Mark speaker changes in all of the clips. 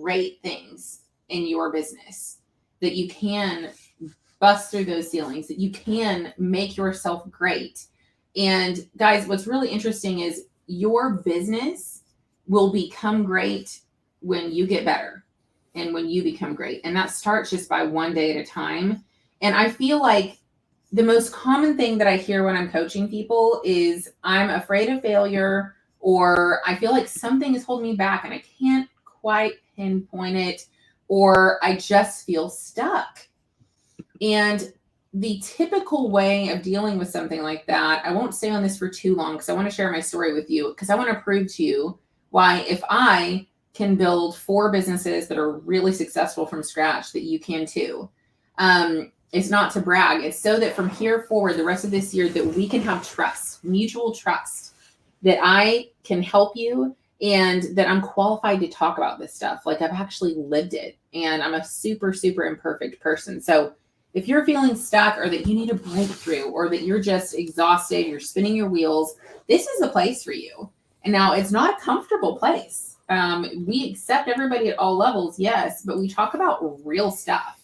Speaker 1: great things in your business, that you can bust through those ceilings, that you can make yourself great. And guys, what's really interesting is your business will become great when you get better and when you become great. And that starts just by one day at a time. And I feel like the most common thing that I hear when I'm coaching people is I'm afraid of failure, or I feel like something is holding me back and I can't quite pinpoint it, or I just feel stuck. And the typical way of dealing with something like that, I won't stay on this for too long because I want to share my story with you, because I want to prove to you why, if I can build 4 businesses that are really successful from scratch, that you can too. It's not to brag. It's so that from here forward, the rest of this year, that we can have trust, mutual trust, that I can help you and that I'm qualified to talk about this stuff. Like, I've actually lived it, and I'm a super, super imperfect person. So if you're feeling stuck, or that you need a breakthrough, or that you're just exhausted, you're spinning your wheels, this is the place for you. And now, it's not a comfortable place. We accept everybody at all levels, yes, but we talk about real stuff.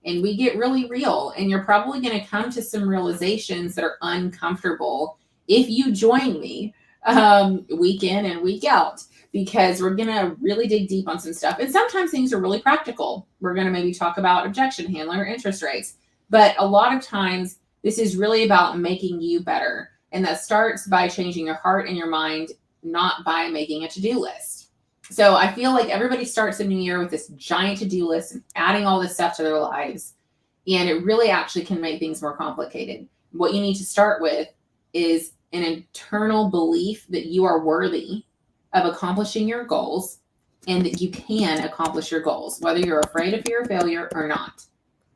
Speaker 1: And we get really real, and you're probably going to come to some realizations that are uncomfortable if you join me week in and week out, because we're going to really dig deep on some stuff. And sometimes things are really practical. We're going to maybe talk about objection handling or interest rates. But a lot of times, this is really about making you better. And that starts by changing your heart and your mind, not by making a to-do list. So I feel like everybody starts the new year with this giant to-do list and adding all this stuff to their lives. And it really actually can make things more complicated. What you need to start with is an internal belief that you are worthy of accomplishing your goals, and that you can accomplish your goals, whether you're afraid of fear of failure or not.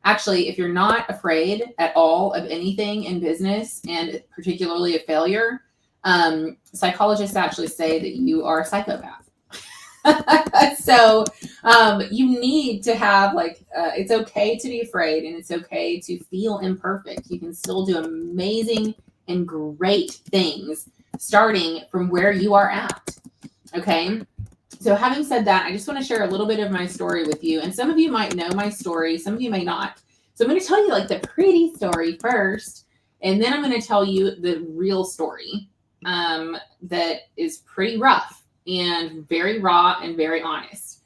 Speaker 1: Actually, if you're not afraid at all of anything in business, and particularly of failure, psychologists actually say that you are a psychopath. So you need to have it's okay to be afraid, and it's okay to feel imperfect. You can still do amazing and great things starting from where you are at. Okay. So having said that, I just want to share a little bit of my story with you. And some of you might know my story, some of you may not. So I'm going to tell you the pretty story first, and then I'm going to tell you the real story that is pretty rough and very raw and very honest.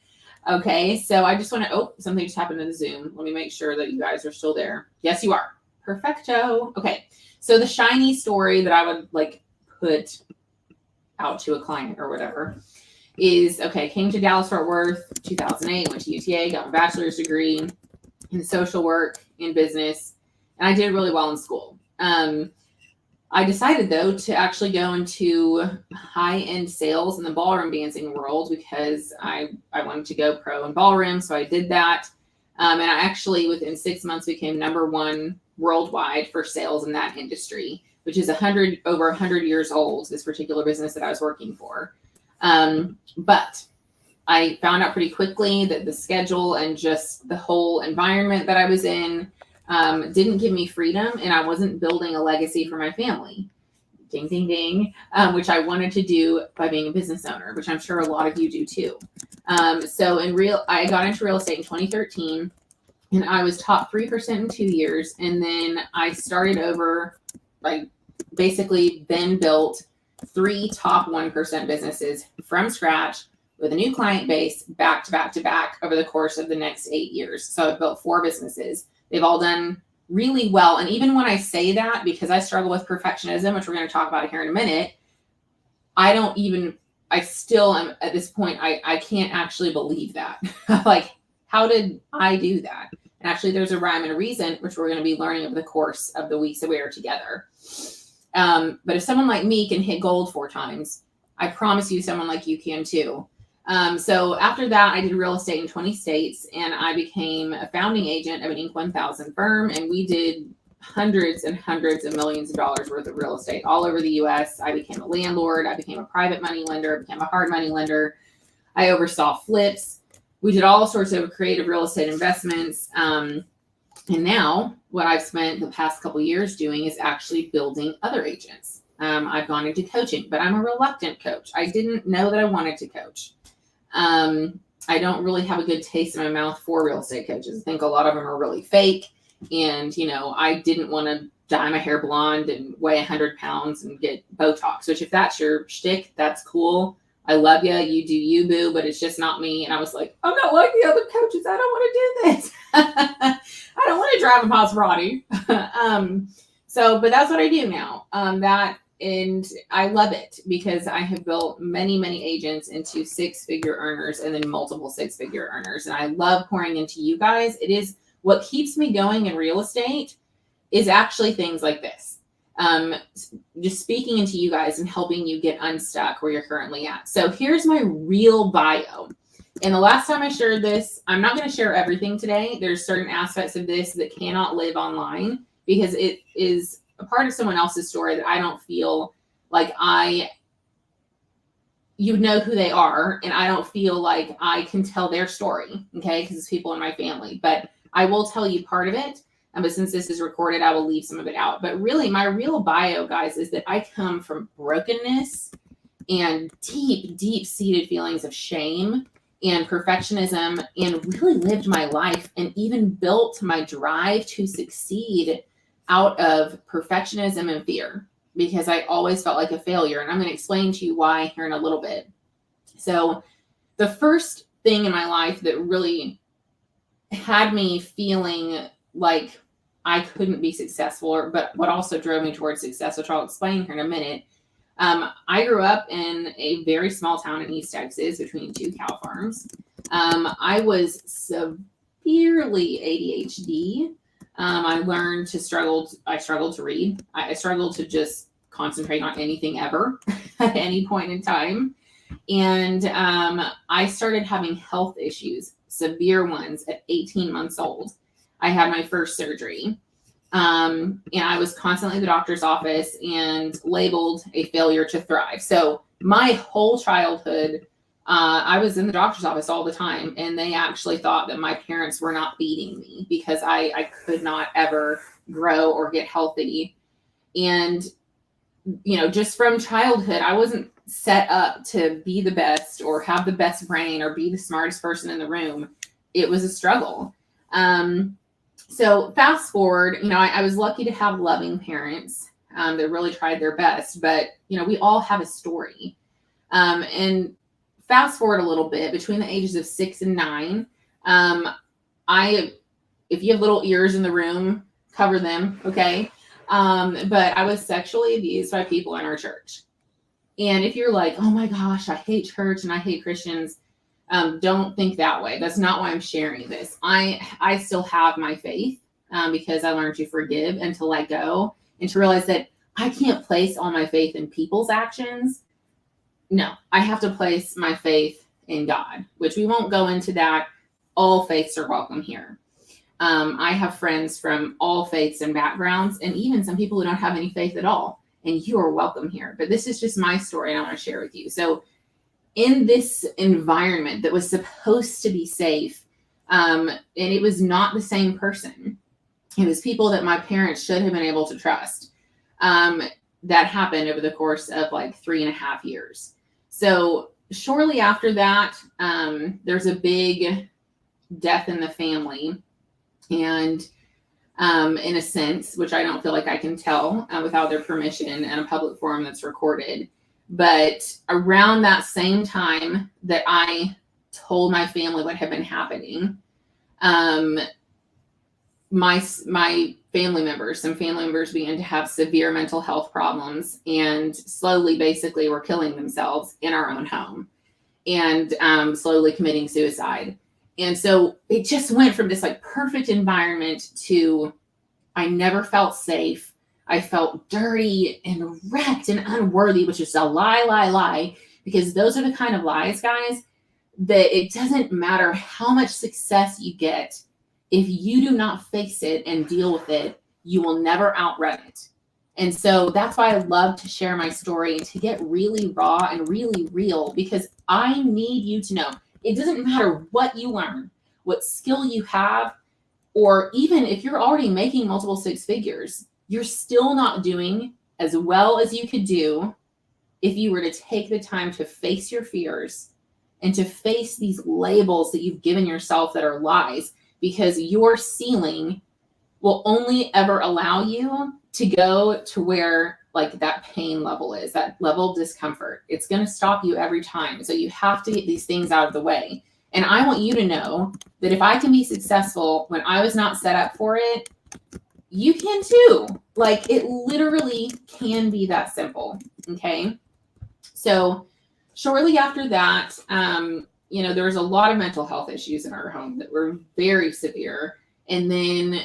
Speaker 1: Okay, so I just want to, something just happened in the Zoom. Let me make sure that you guys are still there. Yes, you are. Perfecto. Okay, so the shiny story that I would put out to a client or whatever is, came to Dallas-Fort Worth 2008, went to UTA, got my bachelor's degree in social work in business, and I did really well in school. I decided, though, to actually go into high-end sales in the ballroom dancing world, because I wanted to go pro in ballroom, so I did that. And I actually, within 6 months, became #1 worldwide for sales in that industry, which is over 100 years old, this particular business that I was working for. But I found out pretty quickly that the schedule and just the whole environment that I was in didn't give me freedom, and I wasn't building a legacy for my family. Ding, ding, ding, which I wanted to do by being a business owner, which I'm sure a lot of you do too. So I got into real estate in 2013, and I was top 3% in 2 years. And then I started over, basically then built 3 top 1% businesses from scratch with a new client base back to back to back over the course of the next 8 years. So I've built 4 businesses. They've all done really well. And even when I say that, because I struggle with perfectionism, which we're going to talk about here in a minute, I still am at this point, I can't actually believe that. How did I do that? And actually, there's a rhyme and a reason, which we're going to be learning over the course of the weeks that we are together. But if someone like me can hit gold 4 times, I promise you someone like you can too. So after that, I did real estate in 20 states, and I became a founding agent of an Inc. 1000 firm, and we did hundreds and hundreds of millions of dollars worth of real estate all over the U.S. I became a landlord. I became a private money lender. I became a hard money lender. I oversaw flips. We did all sorts of creative real estate investments. And now what I've spent the past couple of years doing is actually building other agents. I've gone into coaching, but I'm a reluctant coach. I didn't know that I wanted to coach. I don't really have a good taste in my mouth for real estate coaches. I think a lot of them are really fake. And, you know, I didn't want to dye my hair blonde and weigh 100 pounds and get Botox, which if that's your shtick, that's cool. I love you. You do you, boo, but it's just not me. And I was like, I'm not like the other coaches. I don't want to do this. I don't want to drive a Maserati. But that's what I do now. And I love it because I have built many, many agents into 6-figure earners and then multiple 6-figure earners. And I love pouring into you guys. It is what keeps me going in real estate is actually things like this. Just speaking into you guys and helping you get unstuck where you're currently at. So here's my real bio. And the last time I shared this, I'm not going to share everything today. There's certain aspects of this that cannot live online because it is a part of someone else's story that I don't feel like you know who they are. And I don't feel like I can tell their story. Okay. Because it's people in my family, but I will tell you part of it. But since this is recorded, I will leave some of it out. But really, my real bio, guys, is that I come from brokenness and deep, deep-seated feelings of shame and perfectionism, and really lived my life and even built my drive to succeed out of perfectionism and fear because I always felt like a failure. And I'm going to explain to you why here in a little bit. So the first thing in my life that really had me feeling like I couldn't be successful, but what also drove me towards success, which I'll explain here in a minute. I grew up in a very small town in East Texas between 2 cow farms. I was severely ADHD. I struggled to read. I struggled to just concentrate on anything ever at any point in time. And I started having health issues, severe ones, at 18 months old. I had my first surgery. And I was constantly in the doctor's office and labeled a failure to thrive. So my whole childhood, I was in the doctor's office all the time. And they actually thought that my parents were not feeding me because I could not ever grow or get healthy. And, you know, just from childhood, I wasn't set up to be the best or have the best brain or be the smartest person in the room. It was a struggle. So fast forward, you know, I was lucky to have loving parents that really tried their best, but, you know, we all have a story. And fast forward a little bit between the ages of 6 and 9. If you have little ears in the room, cover them. Okay. But I was sexually abused by people in our church. And if you're like, oh my gosh, I hate church and I hate Christians, don't think that way. That's not why I'm sharing this. I still have my faith because I learned to forgive and to let go and to realize that I can't place all my faith in people's actions. No, I have to place my faith in God, which we won't go into that. All faiths are welcome here. I have friends from all faiths and backgrounds, and even some people who don't have any faith at all, and you are welcome here. But this is just my story and I want to share with you. So in this environment that was supposed to be safe, and it was not the same person. It was people that my parents should have been able to trust. That happened over the course of like 3.5 years. So shortly after that, there's a big death in the family. And in a sense, which I don't feel like I can tell without their permission in a public forum that's recorded. But around that same time that I told my family what had been happening, my family members began to have severe mental health problems and slowly basically were killing themselves in our own home and slowly committing suicide. And so it just went from this like perfect environment to I never felt safe. I felt dirty and wrecked and unworthy, which is a lie, because those are the kind of lies, guys, that it doesn't matter how much success you get. If you do not face it and deal with it, you will never outrun it. And so that's why I love to share my story and to get really raw and really real, because I need you to know it doesn't matter what you learn, what skill you have, or even if you're already making multiple 6 figures, you're still not doing as well as you could do if you were to take the time to face your fears and to face these labels that you've given yourself that are lies, because your ceiling will only ever allow you to go to where like that pain level is, that level of discomfort. It's going to stop you every time. So you have to get these things out of the way. And I want you to know that if I can be successful when I was not set up for it, you can too. Like, it literally can be that simple. Okay. So shortly after that, there was a lot of mental health issues in our home that were very severe. And then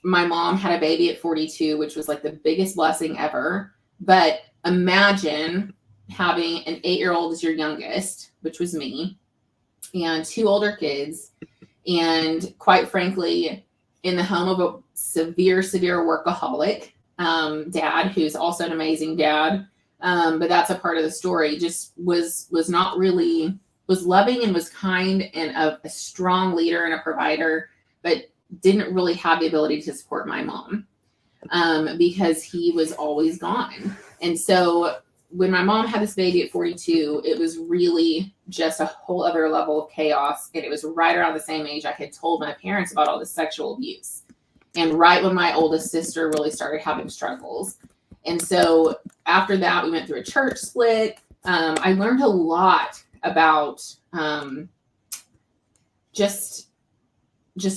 Speaker 1: my mom had a baby at 42, which was like the biggest blessing ever. But imagine having an 8-year-old as your youngest, which was me, and 2 older kids. And quite frankly, in the home of a severe workaholic dad, who's also an amazing dad. But that's a part of the story, just was loving and was kind and a strong leader and a provider, but didn't really have the ability to support my mom because he was always gone. And so when my mom had this baby at 42, it was really just a whole other level of chaos. And it was right around the same age I had told my parents about all this sexual abuse. And right when my oldest sister really started having struggles. And so after that, we went through a church split. I learned a lot about just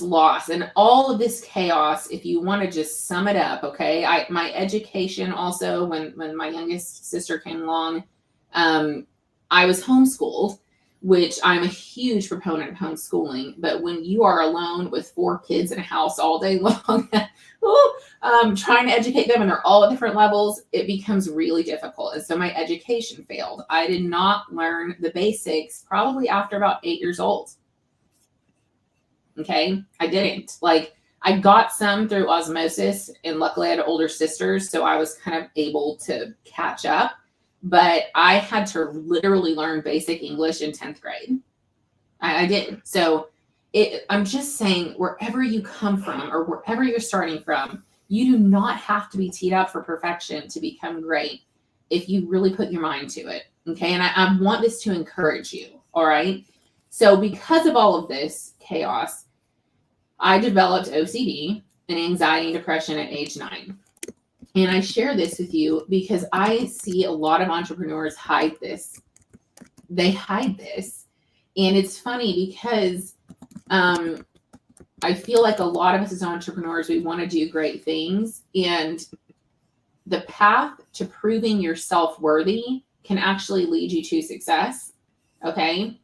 Speaker 1: loss and all of this chaos. If you want to just sum it up, okay. My education also, when my youngest sister came along, I was homeschooled, which I'm a huge proponent of homeschooling. But when you are alone with 4 kids in a house all day long, trying to educate them, and they're all at different levels, it becomes really difficult. And so my education failed. I did not learn the basics probably after about 8 years old. Okay. I didn't. Like, I got some through osmosis, and luckily I had older sisters, so I was kind of able to catch up. But I had to literally learn basic English in 10th grade. I didn't. So I'm just saying, wherever you come from or wherever you're starting from, you do not have to be teed up for perfection to become great if you really put your mind to it. Okay. And I want this to encourage you. All right. So because of all of this chaos, I developed OCD and anxiety and depression at age 9. And I share this with you because I see a lot of entrepreneurs hide this. They hide this. And it's funny because I feel like a lot of us as entrepreneurs, we want to do great things. And the path to proving yourself worthy can actually lead you to success. Okay.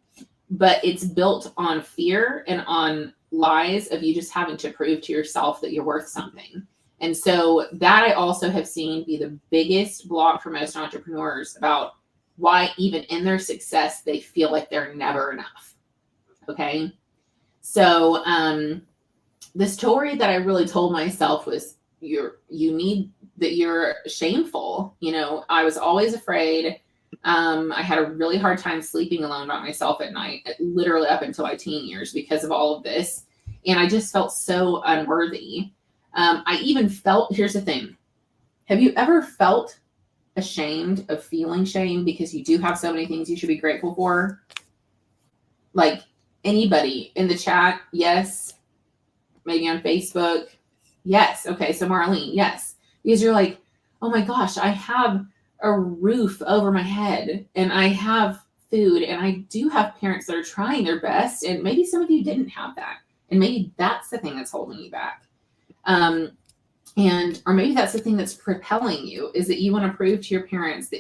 Speaker 1: But it's built on fear and on lies of you just having to prove to yourself that you're worth something. And so that I also have seen be the biggest block for most entrepreneurs about why even in their success, they feel like they're never enough. Okay. So the story that I really told myself was you're shameful. I was always afraid. I had a really hard time sleeping alone by myself at night, literally up until my teen years because of all of this. And I just felt so unworthy. I even felt, here's the thing. Have you ever felt ashamed of feeling shame because you do have so many things you should be grateful for? Like, anybody in the chat? Yes. Maybe on Facebook? Yes. Okay. So Marlene, yes. Because you're like, oh my gosh, I have a roof over my head and I have food and I do have parents that are trying their best. And maybe some of you didn't have that. And maybe that's the thing that's holding you back. Or maybe that's the thing that's propelling you, is that you want to prove to your parents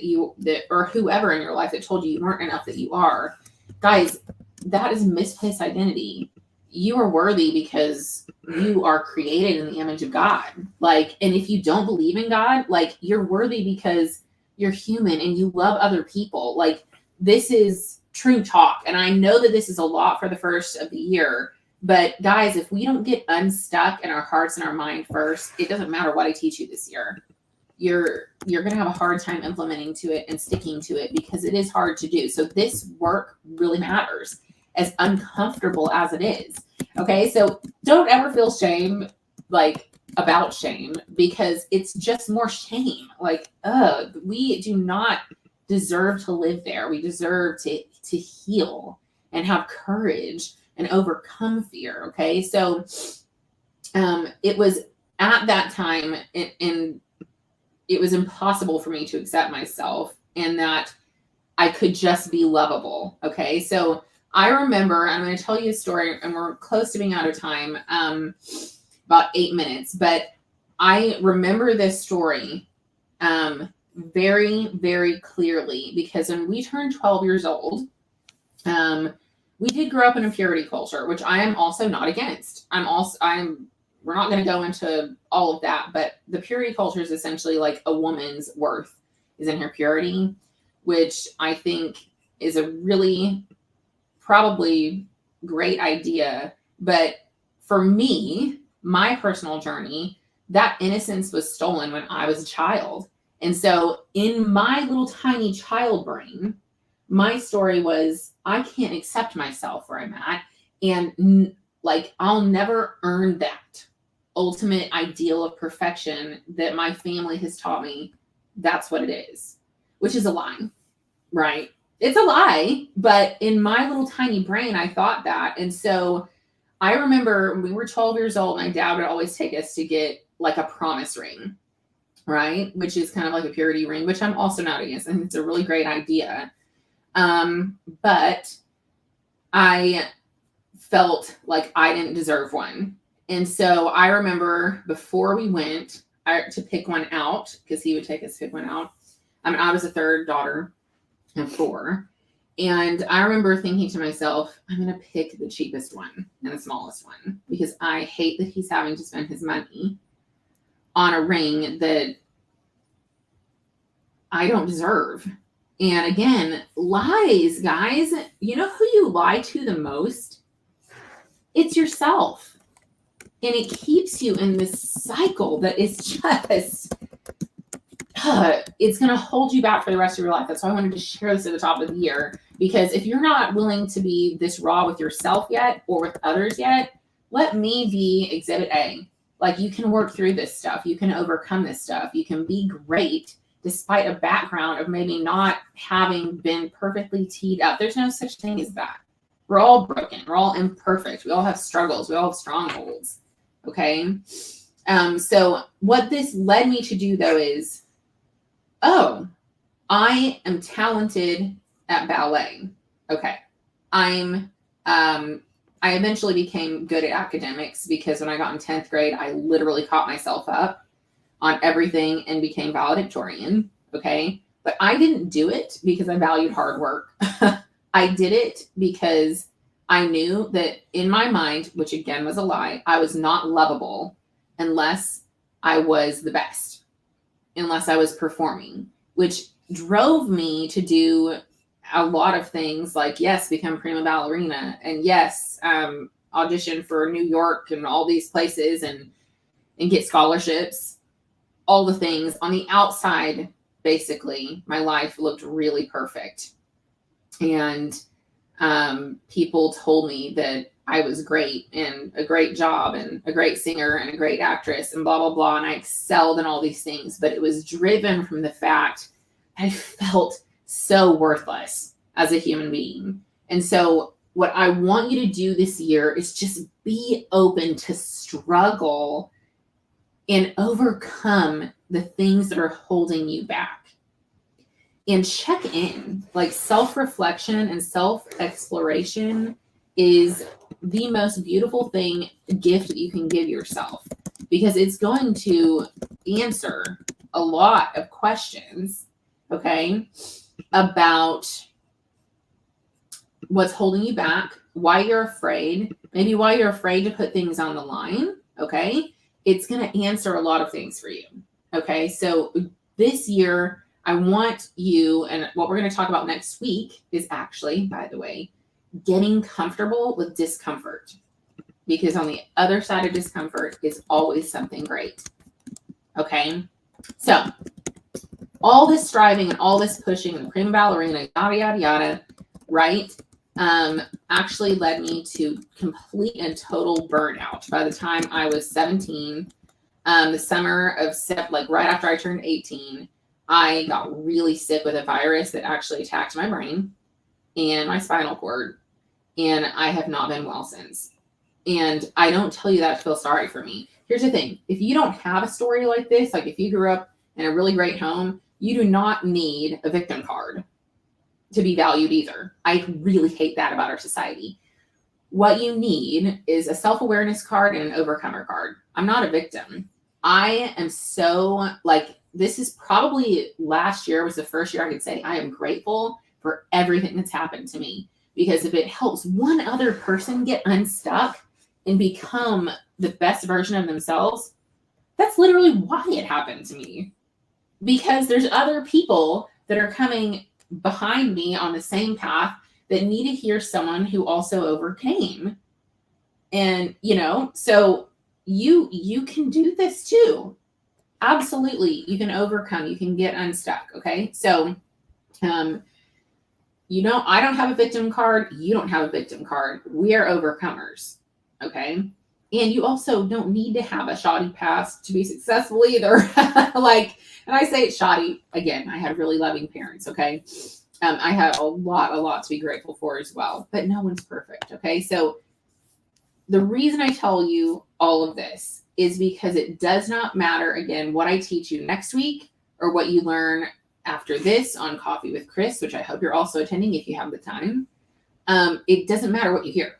Speaker 1: or whoever in your life that told you weren't enough, that you are. Guys, that is misplaced identity. You are worthy because you are created in the image of God. Like, and if you don't believe in God, like, you're worthy because you're human and you love other people. Like, this is true talk. And I know that this is a lot for the first of the year. But guys, if we don't get unstuck in our hearts and our mind first, it doesn't matter what I teach you this year. You're going to have a hard time implementing to it and sticking to it because it is hard to do. So this work really matters, as uncomfortable as it is. Okay. So don't ever feel shame, like, about shame, because it's just more shame. Like, we do not deserve to live there. We deserve to heal. and have courage and overcome fear. Okay. So it was at that time, and it was impossible for me to accept myself and that I could just be lovable. Okay. So I remember, I'm going to tell you a story, and we're close to being out of time, about 8 minutes, but I remember this story very, very clearly, because when we turned 12 years old, we did grow up in a purity culture, which I am also not against. We're not going to go into all of that, but the purity culture is essentially like a woman's worth is in her purity, which I think is a really probably great idea. But for me, my personal journey, that innocence was stolen when I was a child. And so in my little tiny child brain, my story was, I can't accept myself where I'm at. And like, I'll never earn that ultimate ideal of perfection that my family has taught me. That's what it is, which is a lie, right? It's a lie, but in my little tiny brain, I thought that. And so I remember when we were 12 years old, my dad would always take us to get like a promise ring, right? Which is kind of like a purity ring, which I'm also not against. I think it's a really great idea. But I felt like I didn't deserve one. And so I remember before we went to pick one out, because he would take us to pick one out. I mean, I was a third daughter of 4. And I remember thinking to myself, I'm going to pick the cheapest one and the smallest one, because I hate that he's having to spend his money on a ring that I don't deserve. And again, lies, guys. You know who you lie to the most? It's yourself. And it keeps you in this cycle that is just, it's going to hold you back for the rest of your life. That's why I wanted to share this at the top of the year. Because if you're not willing to be this raw with yourself yet, or with others yet, let me be exhibit A. Like, you can work through this stuff. You can overcome this stuff. You can be great despite a background of maybe not having been perfectly teed up. There's no such thing as that. We're all broken. We're all imperfect. We all have struggles. We all have strongholds. Okay. So what this led me to do, though, is, oh, I am talented at ballet. Okay. I eventually became good at academics, because when I got in 10th grade, I literally caught myself up on everything and became valedictorian. Okay. But I didn't do it because I valued hard work. I did it because I knew that in my mind, which again was a lie, I was not lovable unless I was the best, unless I was performing, which drove me to do a lot of things like, yes, become prima ballerina, and yes, audition for New York and all these places and get scholarships, all the things. On the outside, basically, my life looked really perfect. And people told me that I was great and a great job and a great singer and a great actress and blah, blah, blah. And I excelled in all these things, but it was driven from the fact I felt so worthless as a human being. And so what I want you to do this year is just be open to struggle and overcome the things that are holding you back. And check in. Like, self-reflection and self-exploration is the most beautiful gift that you can give yourself, because it's going to answer a lot of questions, okay, about what's holding you back, why you're afraid, maybe why you're afraid to put things on the line, okay? It's going to answer a lot of things for you, okay? So this year, I want you, and what we're going to talk about next week is actually, by the way, getting comfortable with discomfort, because on the other side of discomfort is always something great. Okay. So all this striving and all this pushing and prima ballerina, yada, yada, yada, right? Actually led me to complete and total burnout by the time I was 17. The summer of like right after I turned 18, I got really sick with a virus that actually attacked my brain and my spinal cord. and I have not been well since. And I don't tell you that to feel sorry for me. Here's the thing. If you don't have a story like this, like if you grew up in a really great home, you do not need a victim card to be valued either. I really hate that about our society. What you need is a self-awareness card and an overcomer card. I'm not a victim. I am so like, this is probably last year was the first year I could say I am grateful for everything that's happened to me. Because if it helps one other person get unstuck and become the best version of themselves, that's literally why it happened to me. Because there's other people that are coming behind me on the same path that need to hear someone who also overcame. And, so you can do this too. Absolutely. You can overcome, you can get unstuck. Okay. So, I don't have a victim card. You don't have a victim card. We are overcomers. Okay. And you also don't need to have a shoddy past to be successful either. And I say it's shoddy. Again, I had really loving parents. Okay. I had a lot to be grateful for as well, but no one's perfect. Okay. So the reason I tell you all of this is because it does not matter, again, what I teach you next week or what you learn after this on Coffee with Chris, which I hope you're also attending if you have the time. It doesn't matter what you hear.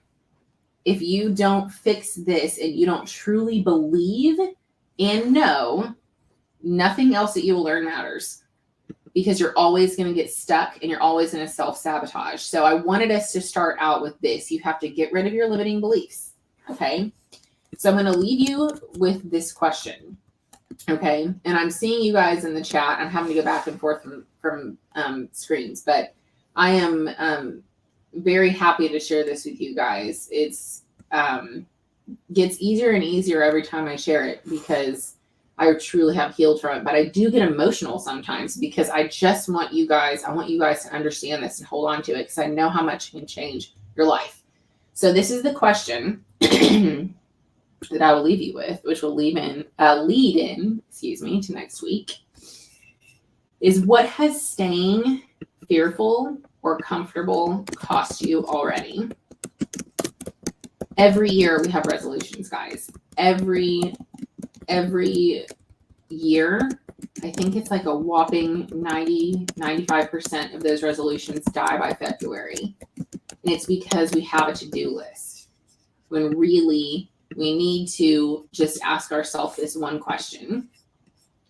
Speaker 1: If you don't fix this and you don't truly believe and know, nothing else that you will learn matters, because you're always going to get stuck and you're always going to self-sabotage. So I wanted us to start out with this. You have to get rid of your limiting beliefs. Okay. So I'm going to leave you with this question. Okay. And I'm seeing you guys in the chat. I'm having to go back and forth from screens, but I am very happy to share this with you guys. It's gets easier and easier every time I share it, because I truly have healed from it. But I do get emotional sometimes because I just want you guys to understand this and hold on to it, because I know how much it can change your life. So this is the question that I will leave you with, which will lead in, to next week, is what has staying fearful or comfortable cost you already? Every year we have resolutions, guys. Every year, I think it's like a whopping 95% of those resolutions die by February. And it's because we have a to-do list, when really we need to just ask ourselves this one question: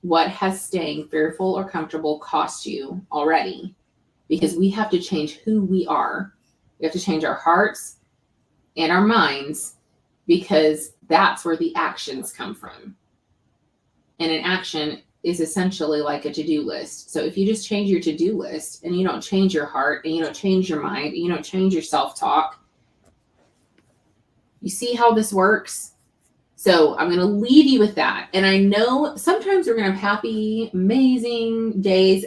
Speaker 1: what has staying fearful or comfortable cost you already? Because we have to change who we are. We have to change our hearts and our minds, because that's where the actions come from. And an action is essentially like a to-do list. So if you just change your to-do list and you don't change your heart and you don't change your mind and you don't change your self-talk, you see how this works? So I'm going to leave you with that. And I know sometimes we're going to have happy, amazing days.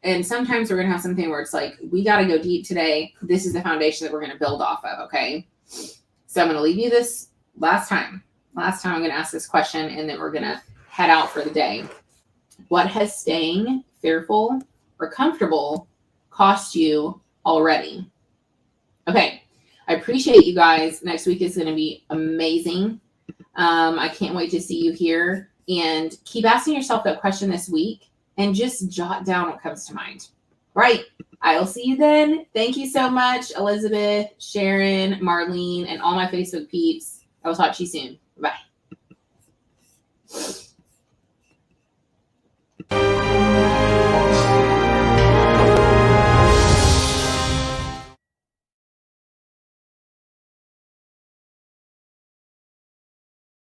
Speaker 1: And sometimes we're going to have something where it's like, we got to go deep today. This is the foundation that we're going to build off of. Okay. So I'm going to leave you this last time. I'm going to ask this question, and then we're going to head out for the day. What has staying fearful or comfortable cost you already? Okay. I appreciate you guys. Next week is going to be amazing. I can't wait to see you here, and keep asking yourself that question this week and just jot down what comes to mind. Right. I'll see you then. Thank you so much, Elizabeth, Sharon, Marlene, and all my Facebook peeps. I will talk to you soon. Bye.